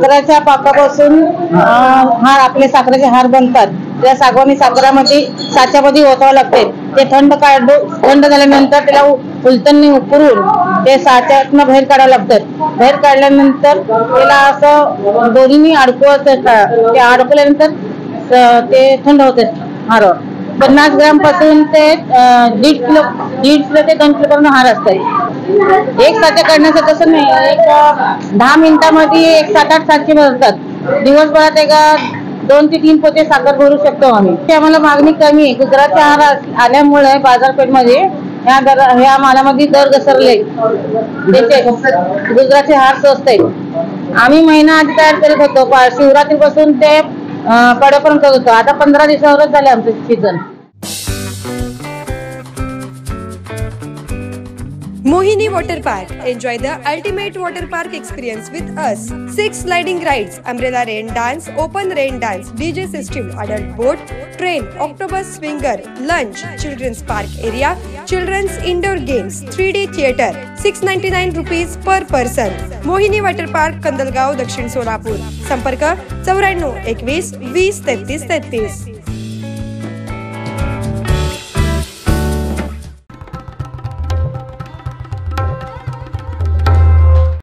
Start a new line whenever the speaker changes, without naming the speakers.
साखरेच्या पाकापासून हार आपले साखरेचे हार बनतात। त्या सागवानी साखरामध्ये साच्यामध्ये ओतावं लागते। ते थंड झाल्यानंतर त्याला उलटणीने उकरून ते साच्यातनं बाहेर काढावं लागतं। बाहेर काढल्यानंतर त्याला असं दोन्हीने अडकवतं। ते अडकल्यानंतर ते थंड होते हार। 50 ग्राम पासून ते 1.5 किलो ते 2 किलो पर्यंत हार असतात। एक साचा काढण्याचं तसं नाही, एक 10 मिनिटांमध्ये एक 7-8 साचे भरतात। दिवसभरात एक 2 ते 3 पोते साखर भरू शकतो आम्ही। ते आम्हाला मागणी कमी आहे। गुजरातचे हार आल्यामुळे बाजारपेठमध्ये ह्या मालामध्ये दर घसरले। गुजरातचे हार स्वस्त आहेत। आम्ही महिना आधी तयार करत होतो, शिवरात्रीपासून ते पडेपर्यंत करत होतो। आता 15 दिवसावरच झाले आमचं season.
Mohini Water Park. Enjoy the ultimate water park experience with us. 6 sliding rides, umbrella rain dance, open rain dance, DJ system, adult boat, train, octopus swinger, lunch, children's park area, children's indoor games, 3D theater, 699 rupees per person. Mohini Water Park, Kandalgaon, Dakshin Solapur. संपर्क 94 21 20 33 33.